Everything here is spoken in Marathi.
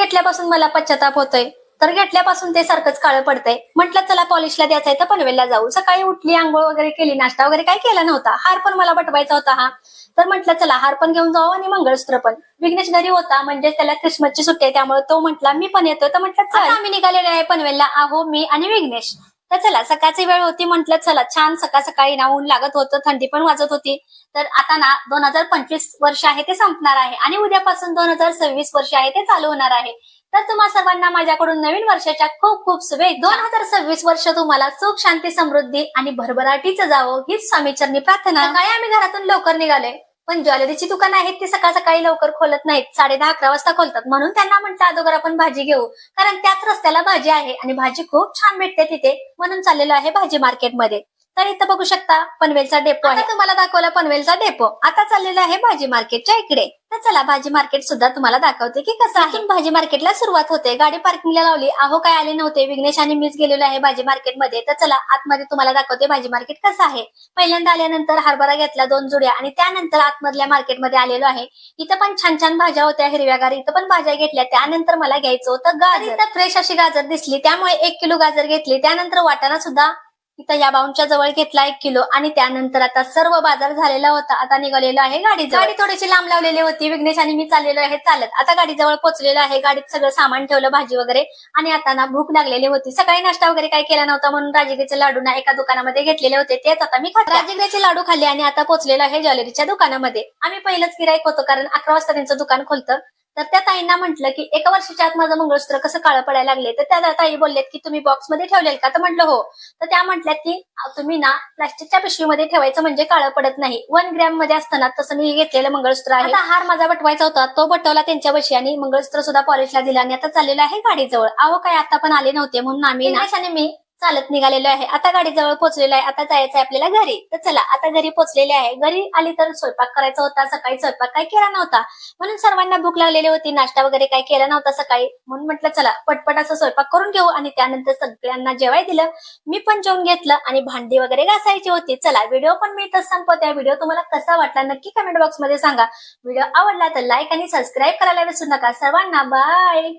घेतल्यापासून मला पश्चाताप होतोय, तर घेतल्यापासून ते सारखंच काळं पडतंय. म्हटलं चला पॉलिशला द्यायचंय तर पनवेलला जाऊ. सकाळी उठली, आंघोळ वगैरे केली, नाश्ता वगैरे काही केला नव्हता. हार पण मला पटवायचा होता हा, तर म्हटलं चला हार पण घेऊन जाऊ आणि मंगळसूत्र पण. विघ्नेश घरी होता, म्हणजे त्याला ख्रिसमसची सुट्टी आहे, त्यामुळे तो म्हटला मी पण येतो. तर म्हटलं चला आम्ही निघालेले आहे पनवेलला, आहो मी आणि विघ्नेश. तर चला सकाळची वेळ होती, म्हटलं चला छान सकाळ सकाळी ना ऊन लागत होतं, थंडी पण वाजत होती. तर आता ना 2025 वर्ष आहे ते संपणार आहे आणि उद्यापासून 2026 वर्ष आहे ते चालू होणार आहे. तर तुम्हा सर्वांना माझ्याकडून नवीन वर्षाच्या खूप खूप शुभेच्छा. 2026 वर्ष तुम्हाला सुख शांती समृद्धी आणि भरभराटीचं जावं हीच स्वामीचरणी प्रार्थना. सकाळी आम्ही घरातून लवकर निघालोय, पण ज्वेलरीची दुकानं आहेत ती सकाळ सकाळी लवकर खोलत नाहीत, 10:30-11 वाजता खोलतात. म्हणून त्यांना म्हटलं अगोदर आपण भाजी घेऊ, कारण त्याच रस्त्याला भाजी आहे आणि भाजी खूप छान भेटते तिथे, म्हणून चाललेलो आहे भाजी मार्केटमध्ये. तर इथं बघू शकता पनवेलचा डेपो आहे. तुम्हाला दाखवला पनवेलचा डेपो. आता चाललेला आहे भाजी मार्केटच्या इकडे. तर चला भाजी मार्केट सुद्धा तुम्हाला दाखवते की कसं आहे. भाजी मार्केटला सुरुवात होते. गाडी पार्किंगला लावली, अहो काय आले नव्हते, विघ्नेश आणि मीच गेलेलो आहे भाजी मार्केटमध्ये. तर चला आतमध्ये तुम्हाला दाखवते भाजी मार्केट कसं आहे. पहिल्यांदा आल्यानंतर हरभरा घेतला 2 जुड्या आणि त्यानंतर आतमधल्या मार्केटमध्ये आलेलो आहे. इथं पण छान छान भाज्या होत्या हिरव्यागार, इथं पण भाज्या घेतल्या. त्यानंतर मला घ्यायचं होतं गाजर. इथं फ्रेश अशी गाजर दिसली, त्यामुळे 1 किलो गाजर घेतली. त्यानंतर वाटाणा सुद्धा इथं या बाउंडच्या जवळ घेतला 1 किलो आणि त्यानंतर आता सर्व बाजार झालेला होता. आता निघालेलो आहे गाडीजवळ. गाडी थोडीशी लांब लावलेली होती, विघ्नेश आणि मी चाललेलो आहे चालत. आता गाडीजवळ पोहोचलेलो आहे, गाडीत सगळं सामान ठेवलं भाजी वगैरे आणि आता ना भूक लागलेली होती. सकाळी नाश्ता वगैरे काही केला नव्हता, म्हणून राजगिरीचे लाडू ना एका दुकानामध्ये घेतलेले होते, तेच आता मी खाते. राजगिरीचे लाडू खाल्ले आणि आता पोहोचलेलो आहे ज्वेलरीच्या दुकानामध्ये. आम्ही पहिलंच गिराईक होतो, कारण 11 वाजता त्यांचं दुकान खोलतं. तर त्या ताईंना म्हटलं की 1 वर्षाच्या आत माझं मंगळसूत्र कसं काळं पडायला लागले. तर त्या ताई बोललेत की तुम्ही बॉक्समध्ये ठेवलेल का, तर म्हटलं हो. तर त्या म्हटल्यात की तुम्ही ना प्लास्टिकच्या पिशवीमध्ये ठेवायचं, म्हणजे काळं पडत नाही. 1 ग्रॅम मध्ये असताना तसं मी घेतलेलं मंगळसूत्र आहे. आता हार माझा बटवायचा होता, तो बटवला त्यांच्या बशी आणि मंगळसूत्र सुद्धा पॉलिशला दिला आणि आता चाललेलं आहे गाडीजवळ. अहो काय आता पण आले नव्हते, म्हणून आम्ही मी चालत निघालेलो आहे. आता गाडीजवळ पोहोचलेलो आहे, आता जायचं आहे आपल्याला घरी. तर चला आता घरी पोहोचलेले आहे. घरी आली तर स्वयंपाक करायचा होता, सकाळी स्वयंपाक काही केला नव्हता, म्हणून सर्वांना भूक लागलेली होती. नाश्ता वगैरे काही केला नव्हता सकाळी, म्हणून म्हटलं चला पटपट असं स्वयंपाक करून घेऊ आणि त्यानंतर सगळ्यांना जेवाय दिलं. मी पण जेवून घेतलं आणि भांडी वगैरे घासायची होती. चला व्हिडिओ पण मी इथं संपवते. व्हिडिओ तुम्हाला कसा वाटला नक्की कमेंट बॉक्स मध्ये सांगा. व्हिडिओ आवडला तर लाईक आणि सबस्क्राईब करायला विसरू नका. सर्वांना बाय.